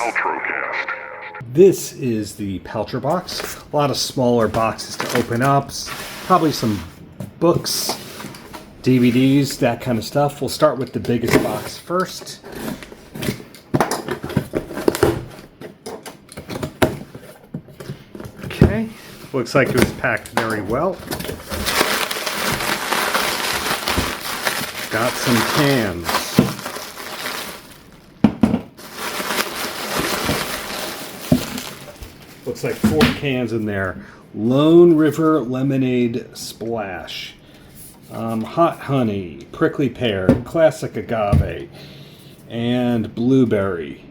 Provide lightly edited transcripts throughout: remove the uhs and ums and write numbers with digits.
Paltrocast. This is the Peltra Box. A lot of smaller boxes to open up. Probably some books, DVDs, that kind of stuff. We'll start with the biggest box first. Okay, looks like it was packed very well. Got some cans. Looks like 4 cans in there. Lone River Lemonade Splash. Hot Honey, Prickly Pear, Classic Agave, and Blueberry.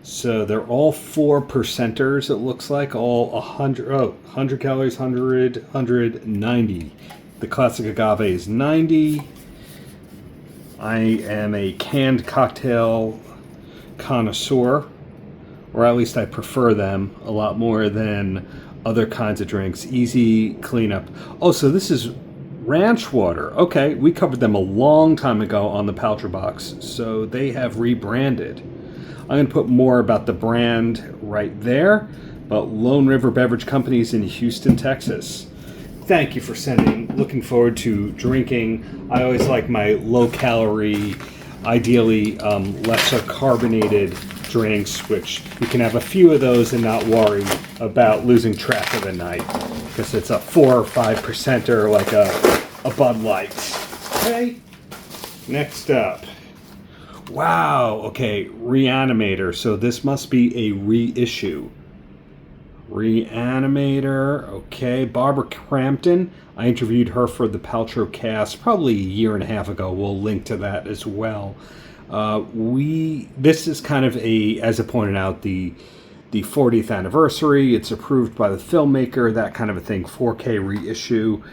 So they're all 4%ers, it looks like. All 100 calories, 190. The Classic Agave is 90. I am a canned cocktail connoisseur, or at least I prefer them a lot more than other kinds of drinks. Easy cleanup. Oh, so this is ranch water. Okay, we covered them a long time ago on the Paltrobox, so they have rebranded. I'm going to put more about the brand right there, but Lone River Beverage Company is in Houston, Texas. Thank you for sending. Looking forward to drinking. I always like my low-calorie, ideally lesser carbonated drinks, which you can have a few of those and not worry about losing track of the night, because it's a 4 or 5%er like a Bud Light. Okay, next up. Wow, okay, Reanimator. So this must be a reissue. Reanimator, okay. Barbara Crampton. I interviewed her for the Paltrocast probably a year and a half ago. We'll link to that as well. This is kind of as I pointed out, the 40th anniversary. It's approved by the filmmaker, that kind of a thing. 4K reissue.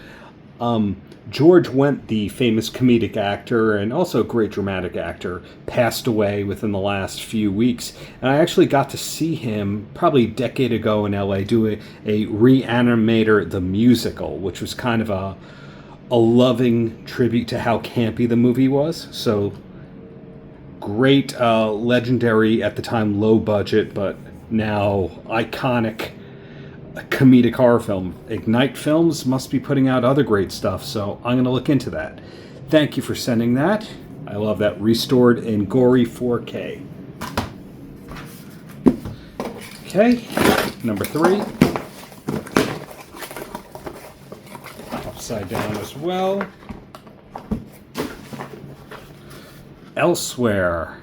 George Wendt, the famous comedic actor and also great dramatic actor, passed away within the last few weeks. And I actually got to see him probably a decade ago in LA do a Reanimator the musical, which was kind of a loving tribute to how campy the movie was. So great, legendary at the time, low budget, but now iconic comedic horror film. Ignite Films must be putting out other great stuff, so I'm going to look into that. Thank you for sending that. I love that. Restored in gory 4K. Okay, number 3. Upside down as well. Elsewhere.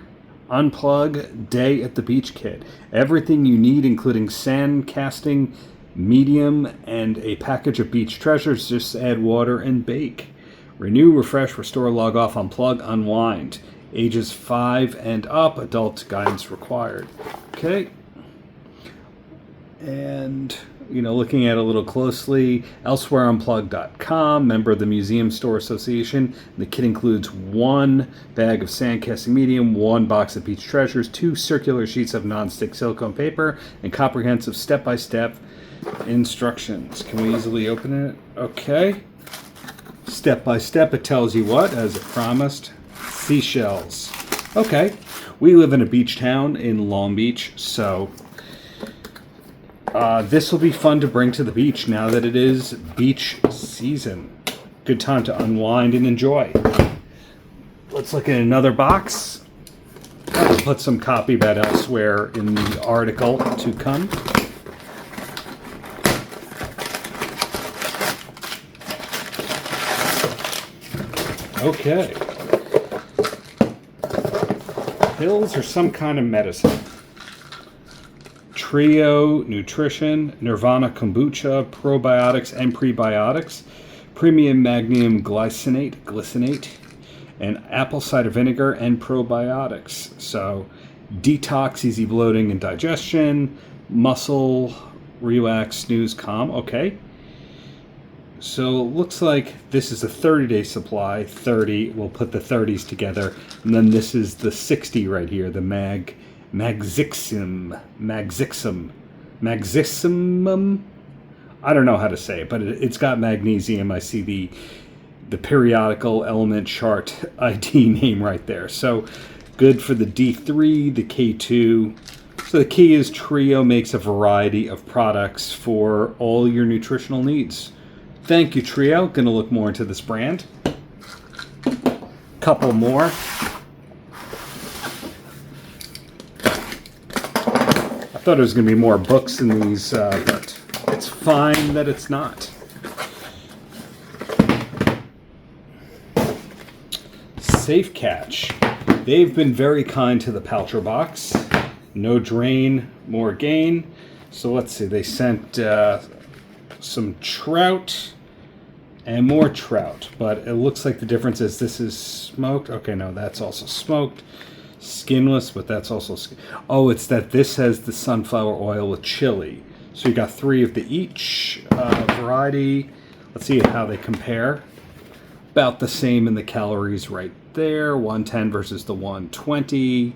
Unplug Day at the Beach Kit. Everything you need, including sand casting, medium, and a package of beach treasures. Just add water and bake. Renew, refresh, restore, log off, unplug, unwind. Ages 5 and up. Adult guidance required. Okay. And, looking at it a little closely, elsewhereunplug.com, member of the Museum Store Association. The kit includes 1 bag of sand casting medium, 1 box of beach treasures, 2 circular sheets of non-stick silicone paper, and comprehensive step-by-step instructions. Can we easily open it? Okay. Step by step, it tells you what, as it promised. Seashells. Okay. We live in a beach town in Long Beach, so this will be fun to bring to the beach now that it is beach season. Good time to unwind and enjoy. Let's look at another box. I'll put some copy about Elsewhere in the article to come. Okay. Pills or some kind of medicine. Trio Nutrition, Nirvana Kombucha, Probiotics and Prebiotics, Premium Magnesium Glycinate, and Apple Cider Vinegar and Probiotics. So, detox, easy bloating and digestion, muscle, relax, snooze, calm. Okay. So it looks like this is a 30-day supply. 30, we'll put the 30s together. And then this is the 60 right here, the Magzixum. I don't know how to say it, but it's got magnesium. I see the periodical element chart ID name right there. So good for the D3, the K2. So the key is Trio makes a variety of products for all your nutritional needs. Thank you, Trio. Going to look more into this brand. Couple more. I thought it was going to be more books in these, but it's fine that it's not. Safe Catch. They've been very kind to the Paltrobox. No drain, more gain. So let's see, they sent some trout and more trout, but it looks like the difference is this is smoked. Okay, no, that's also smoked. Skinless, but that's also oh, it's that this has the sunflower oil with chili. So you got 3 of the each variety. Let's see how they compare. About the same in the calories right there, 110 versus the 120.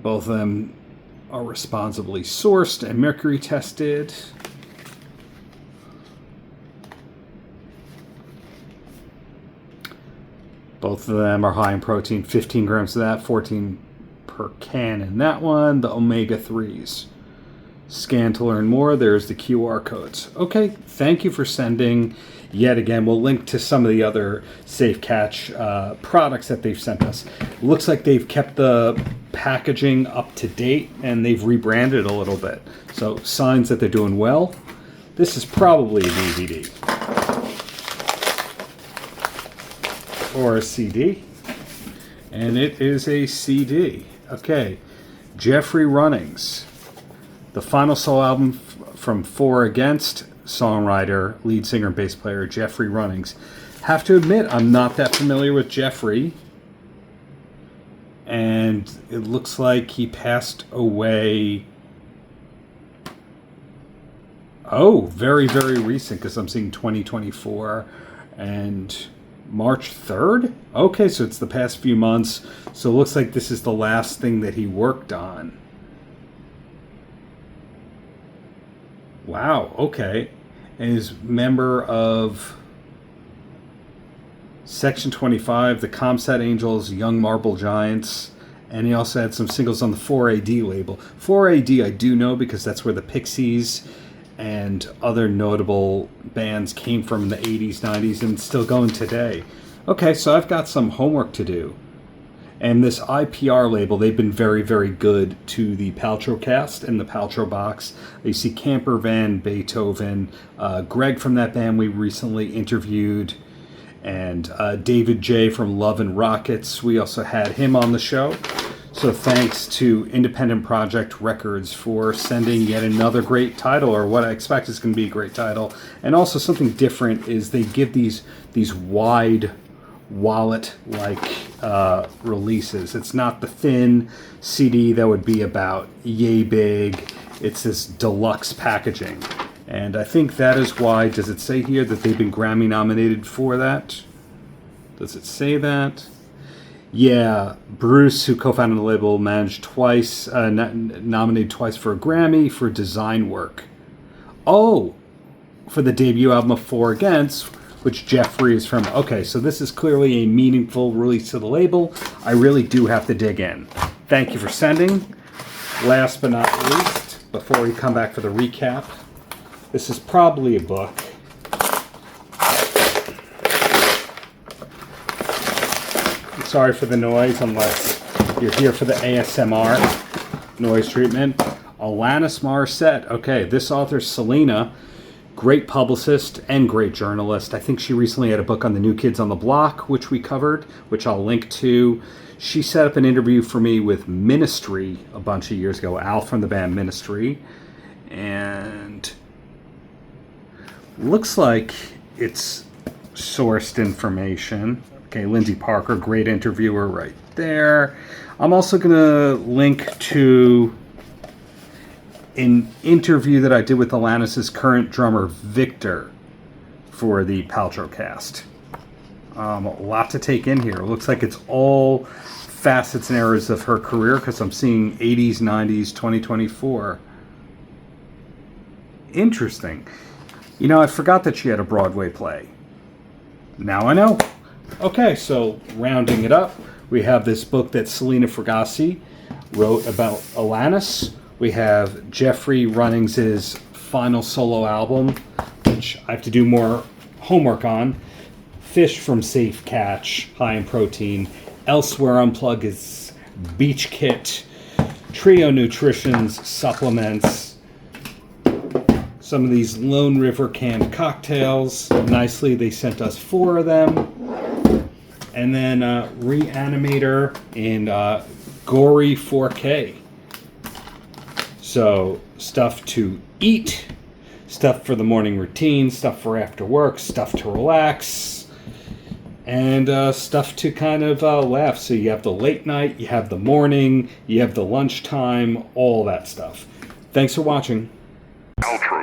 Both of them are responsibly sourced and mercury tested. Both of them are high in protein, 15 grams of that, 14 per can in that one. The omega-3s. Scan to learn more. There's the QR codes. Okay, thank you for sending. Yet again, we'll link to some of the other Safe Catch products that they've sent us. It looks like they've kept the packaging up to date and they've rebranded a little bit. So signs that they're doing well. This is probably a DVD or a CD. And it is a CD. Okay, Jeffrey Runnings. The final solo album from Four Against songwriter, lead singer, and bass player Jeffrey Runnings. Have to admit, I'm not that familiar with Jeffrey. And it looks like he passed away. Oh, very, very recent, because I'm seeing 2024 and March 3rd? Okay, so it's the past few months. So it looks like this is the last thing that he worked on. Wow, okay. And he's member of Section 25, the Comset Angels, Young Marble Giants, and he also had some singles on the 4AD label. 4AD I do know because that's where the Pixies and other notable bands came from in the 80s, 90s, and still going today. Okay, so I've got some homework to do. And this IPR label, they've been very, very good to the Paltrocast and the Paltra Box. You see Camper Van, Beethoven, Greg from that band we recently interviewed, and David J. from Love and Rockets. We also had him on the show. So thanks to Independent Project Records for sending yet another great title, or what I expect is going to be a great title. And also something different is they give these wide wallet-like releases. It's not the thin CD that would be about yay big. It's this deluxe packaging. And I think that is why, does it say here that they've been Grammy nominated for that? Does it say that? Yeah, Bruce, who co-founded the label, managed twice, nominated twice for a Grammy for design work. Oh, for the debut album of Four Against, which Jeffrey is from. Okay, so this is clearly a meaningful release to the label. I really do have to dig in. Thank you for sending. Last but not least, before we come back for the recap, this is probably a book. I'm sorry for the noise, unless you're here for the ASMR noise treatment. Alanis Morissette. Okay, this author, Selena, great publicist and great journalist. I think she recently had a book on the New Kids on the Block, which we covered, which I'll link to. She set up an interview for me with Ministry a bunch of years ago, Al from the band Ministry. And looks like it's sourced information. Okay, Lindsay Parker, great interviewer right there. I'm also going to link to an interview that I did with Alanis' current drummer, Victor, for the Paltrocast. A lot to take in here. It looks like it's all facets and eras of her career, because I'm seeing 80s, 90s, 2024. Interesting. You know, I forgot that she had a Broadway play. Now I know. Okay, so rounding it up, we have this book that Selena Fragasi wrote about Alanis, We have Jeffrey Runnings' final solo album, which I have to do more homework on. Fish from Safe Catch, high in protein. Elsewhere Unplug is Beach Kit. Trio Nutrition's supplements. Some of these Lone River canned cocktails. Nicely, they sent us 4 of them. And then Reanimator in Gory 4K. So, stuff to eat, stuff for the morning routine, stuff for after work, stuff to relax, and stuff to kind of laugh. So you have the late night, you have the morning, you have the lunchtime, all that stuff. Thanks for watching. Paltrow.